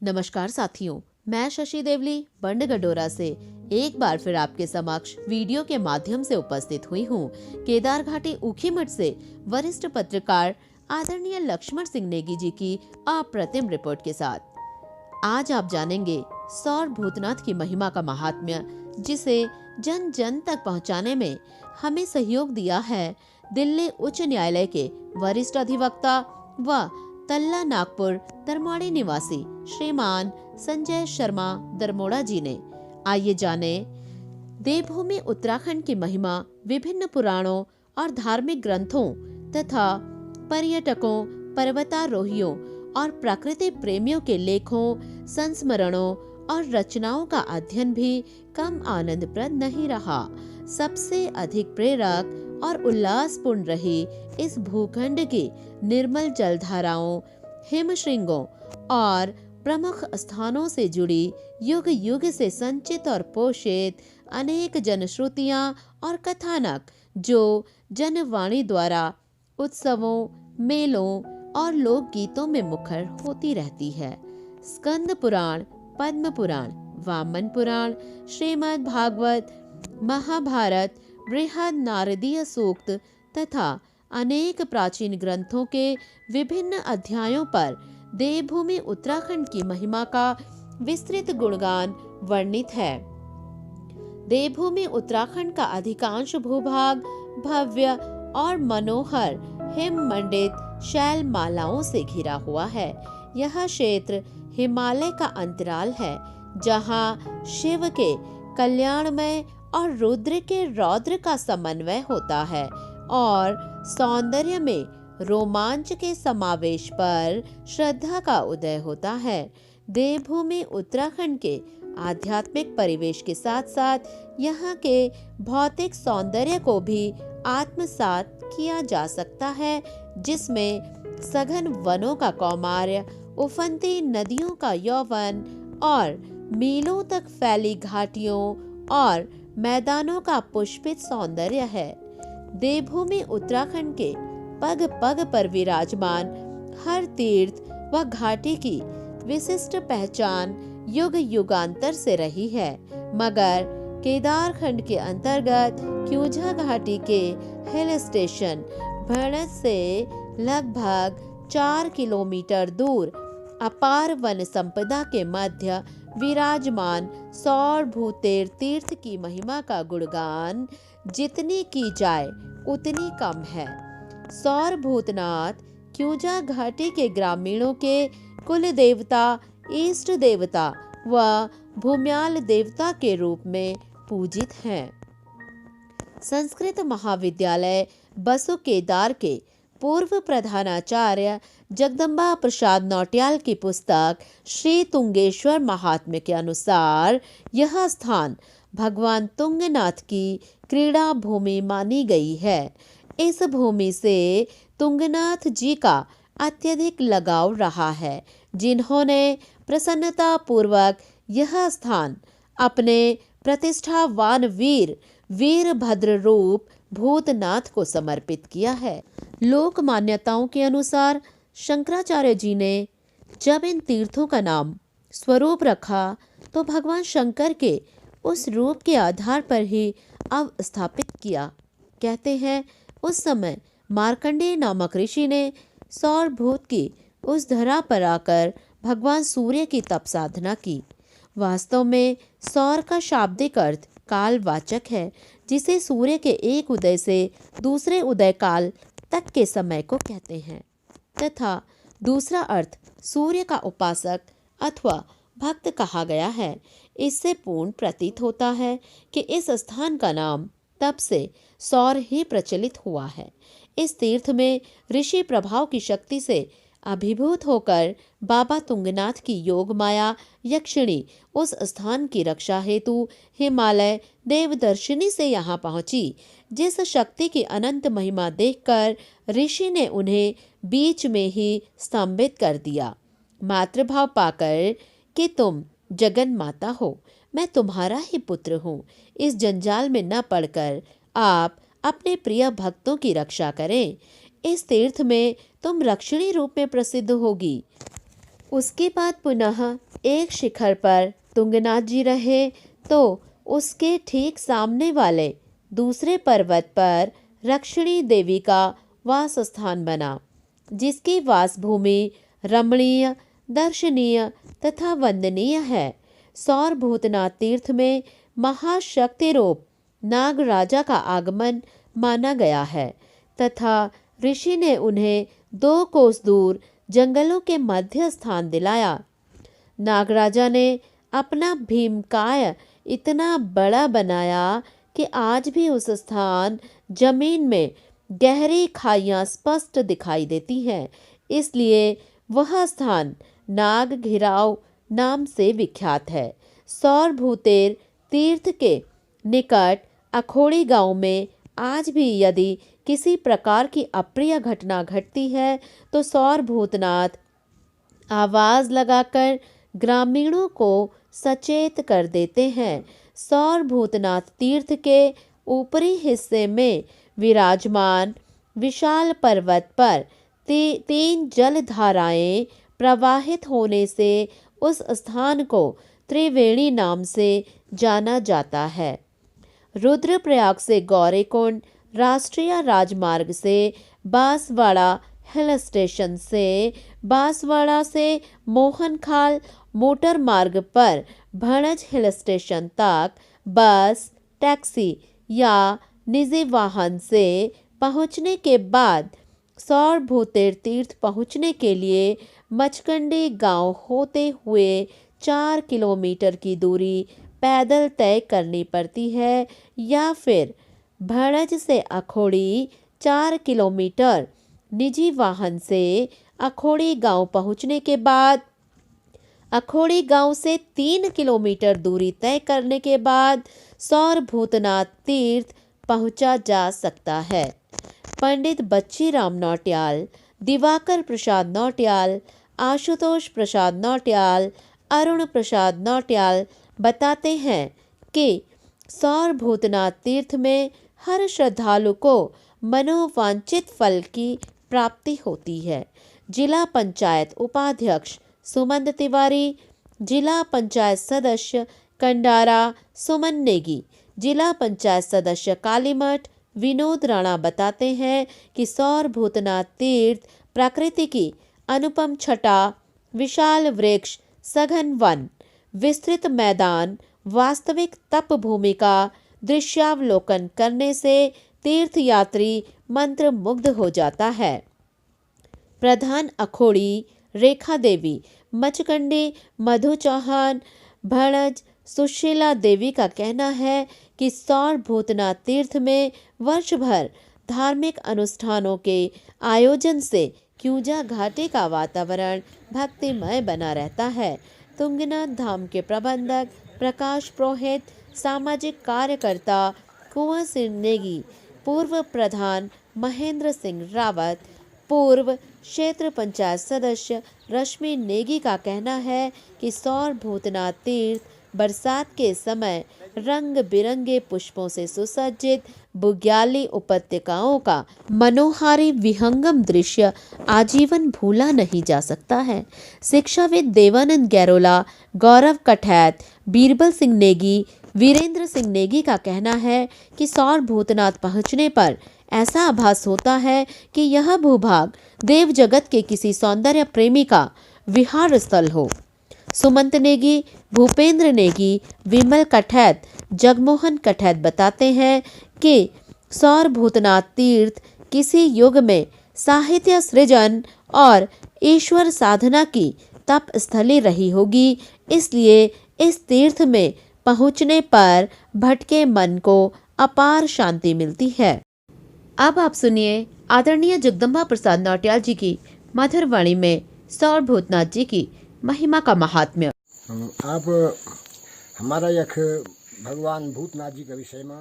नमस्कार साथियों, मैं शशि देवली बंडगडोरा से एक बार फिर आपके समक्ष वीडियो के माध्यम से उपस्थित हुई हूँ। केदार घाटी ऊखीमठ से वरिष्ठ पत्रकार आदरणीय लक्ष्मण सिंह नेगी जी की अप्रतिम रिपोर्ट के साथ आज आप जानेंगे सौर भूतनाथ की महिमा का महात्म्य, जिसे जन जन तक पहुँचाने में हमें सहयोग दिया है दिल्ली उच्च न्यायालय के वरिष्ठ अधिवक्ता व तल्ला नागपुर दरमोड़ी निवासी श्रीमान संजय शर्मा दरमोड़ा जी ने। आइए जाने देवभूमि उत्तराखंड की महिमा विभिन्न पुराणों और धार्मिक ग्रंथों तथा पर्यटकों, पर्वतारोहियों और प्रकृति प्रेमियों के लेखों, संस्मरणों और रचनाओं का अध्ययन भी कम आनंदप्रद नहीं रहा। सबसे अधिक प्रेरक और उल्लासपूर्ण रही इस भूखंड की निर्मल जलधाराओं, हिमशृंगों और प्रमुख स्थानों से जुड़ी युग युग से संचित और पोषित अनेक जनश्रुतियां और कथानक, जो जनवाणी द्वारा उत्सवों, मेलों और लोकगीतों में मुखर होती रहती है। स्कंद पुराण, पद्म पुराण, वामन पुराण, श्रीमद् भागवत, महाभारत, बृहद नारदीय सूक्त तथा अनेक प्राचीन ग्रंथों के विभिन्न अध्यायों पर देवभूमि उत्तराखंड की महिमा का विस्तृत गुणगान वर्णित है। देवभूमि उत्तराखंड का अधिकांश भूभाग भव्य और मनोहर हिम मंडित शैल मालाओं से घिरा हुआ है। यह क्षेत्र हिमालय का अंतराल है, जहां शिव के कल्याणमय और रुद्र के रौद्र का समन्वय होता है और सौंदर्य में रोमांच के समावेश पर श्रद्धा का उदय होता है। देवभूमि उत्तराखंड के आध्यात्मिक परिवेश के साथ साथ यहाँ के भौतिक सौंदर्य को भी आत्मसात किया जा सकता है, जिसमें सघन वनों का कौमार्य, उफनती नदियों का यौवन और मीलों तक फैली घाटियों और मैदानों का पुष्पित सौंदर्य है। देवभूमि उत्तराखंड के पग पग पर विराजमान हर तीर्थ व घाटी की विशिष्ट पहचान युग युगांतर से रही है, मगर केदारखंड के अंतर्गत क्यूझा घाटी के हिल स्टेशन भड़त से लगभग 4 किलोमीटर दूर अपार वन संपदा के मध्य विराजमान सौर भूतेर तीर्थ की महिमा का गुणगान जितनी की जाए उतनी कम है। सौर भूतनाथ क्यूझा घाटी के ग्रामीणों के कुल देवता, इष्ट देवता व भूम्याल देवता के रूप में पूजित हैं। संस्कृत महाविद्यालय बसु केदार के पूर्व प्रधानाचार्य जगदम्बा प्रसाद नौटियाल की पुस्तक श्री तुंगेश्वर महात्म्य के अनुसार यह स्थान भगवान तुंगनाथ की क्रीड़ा भूमि मानी गई है। इस भूमि से तुंगनाथ जी का अत्यधिक लगाव रहा है, जिन्होंने प्रसन्नता पूर्वक यह स्थान अपने प्रतिष्ठावान वीरभद्र रूप भूतनाथ को समर्पित किया है। लोक मान्यताओं के अनुसार शंकराचार्य जी ने जब इन तीर्थों का नाम स्वरूप रखा तो भगवान शंकर के उस रूप के आधार पर ही अवस्थापित किया। कहते हैं उस समय मार्कंडेय नामक ऋषि ने सौर भूत की उस धरा पर आकर भगवान सूर्य की तप साधना की। वास्तव में सौर का शाब्दिक अर्थ कालवाचक है, जिसे सूर्य के एक उदय से दूसरे उदय काल तक के समय को कहते हैं, तथा दूसरा अर्थ सूर्य का उपासक अथवा भक्त कहा गया है। इससे पूर्ण प्रतीत होता है कि इस स्थान का नाम तब से सौर ही प्रचलित हुआ है। इस तीर्थ में ऋषि प्रभाव की शक्ति से अभिभूत होकर बाबा तुंगनाथ की योग माया यक्षिणी उस स्थान की रक्षा हेतु हिमालय देवदर्शिनी से यहाँ पहुंची, जिस शक्ति की अनंत महिमा देखकर ऋषि ने उन्हें बीच में ही स्तंभित कर दिया। मातृभाव पाकर कि तुम जगन माता हो, मैं तुम्हारा ही पुत्र हूँ, इस जंजाल में न पड़कर आप अपने प्रिय भक्तों की रक्षा करें। इस तीर्थ में तुम रक्षणी रूप में प्रसिद्ध होगी। उसके बाद पुनः एक शिखर पर तुंगनाथ जी रहे, तो उसके ठीक सामने वाले दूसरे पर्वत पर रक्षिणी देवी का वास स्थान बना, जिसकी वासभूमि रमणीय, दर्शनीय तथा वंदनीय है। सौर भूतनाथ तीर्थ में महाशक्ति रूप नाग राजा का आगमन माना गया है तथा ऋषि ने उन्हें 2 कोस दूर जंगलों के मध्य स्थान दिलाया। नागराजा ने अपना भीमकाय इतना बड़ा बनाया कि आज भी उस स्थान जमीन में गहरी खाइयां स्पष्ट दिखाई देती हैं। इसलिए वह स्थान नाग घिराव नाम से विख्यात है। सौर भूतेर तीर्थ के निकट अखोड़ी गांव में आज भी यदि किसी प्रकार की अप्रिय घटना घटती है तो सौर भूतनाथ आवाज लगाकर ग्रामीणों को सचेत कर देते हैं। सौर भूतनाथ तीर्थ के ऊपरी हिस्से में विराजमान विशाल पर्वत पर 3 जल धाराएं प्रवाहित होने से उस स्थान को त्रिवेणी नाम से जाना जाता है। रुद्रप्रयाग से गौरीकुंड राष्ट्रीय राजमार्ग से बांसवाड़ा हिल स्टेशन से बांसवाड़ा से मोहनखाल मोटर मार्ग पर भणज हिल स्टेशन तक बस, टैक्सी या निजी वाहन से पहुंचने के बाद सौर भूतेर तीर्थ पहुंचने के लिए मचकंडी गांव होते हुए 4 किलोमीटर की दूरी पैदल तय करनी पड़ती है या फिर भणज से अखोड़ी 4 किलोमीटर निजी वाहन से अखोड़ी गांव पहुंचने के बाद अखोड़ी गांव से 3 किलोमीटर दूरी तय करने के बाद सौर भूतनाथ तीर्थ पहुंचा जा सकता है। पंडित बच्चीराम नौटियाल, दिवाकर प्रसाद नौटियाल, आशुतोष प्रसाद नौटियाल, अरुण प्रसाद नौटियाल बताते हैं कि सौर भूतनाथ तीर्थ में हर श्रद्धालु को मनोवांछित फल की प्राप्ति होती है। जिला पंचायत उपाध्यक्ष सुमंत तिवारी, जिला पंचायत सदस्य कंडारा सुमन नेगी, जिला पंचायत सदस्य कालीमठ विनोद राणा बताते हैं कि सौर भूतनाथ तीर्थ प्रकृति की अनुपम छटा, विशाल वृक्ष, सघन वन, विस्तृत मैदान, वास्तविक तप भूमि का दृश्यावलोकन करने से तीर्थयात्री मंत्र मुग्ध हो जाता है। प्रधान अखोड़ी रेखा देवी, मचकंडी मधु चौहान, भणज सुशीला देवी का कहना है कि सौर भूतनाथ तीर्थ में वर्ष भर धार्मिक अनुष्ठानों के आयोजन से क्यूजा घाटी का वातावरण भक्तिमय बना रहता है। तुंगनाथ धाम के प्रबंधक प्रकाश पुरोहित, सामाजिक कार्यकर्ता कुंवर सिंह नेगी, पूर्व प्रधान महेंद्र सिंह रावत, पूर्व क्षेत्र पंचायत सदस्य रश्मि नेगी का कहना है कि सौर भूतनाथ तीर्थ बरसात के समय रंग बिरंगे पुष्पों से सुसज्जित बुग्याली उपत्यकाओं का मनोहारी विहंगम दृश्य आजीवन भूला नहीं जा सकता है। शिक्षाविद देवानंद गैरोला, गौरव कठैत, बीरबल सिंह नेगी, वीरेंद्र सिंह नेगी का कहना है कि सौर भूतनाथ पहुंचने पर ऐसा आभास होता है कि यह भूभाग देव जगत के किसी सौंदर्य प्रेमी का विहार स्थल हो। सुमंत नेगी, भूपेंद्र नेगी, विमल कठैत, जगमोहन कठैत बताते हैं कि सौर भूतनाथ तीर्थ किसी युग में साहित्य सृजन और ईश्वर साधना की तप स्थली रही होगी। इसलिए इस तीर्थ में पहुंचने पर भटके मन को अपार शांति मिलती है। अब आप सुनिए आदरणीय जगदम्बा प्रसाद नौटियाल जी की मधुर वाणी में सौर भूतनाथ जी की महिमा का महात्म्य। आप हमारा यख भगवान भूतनाथ जी के विषय में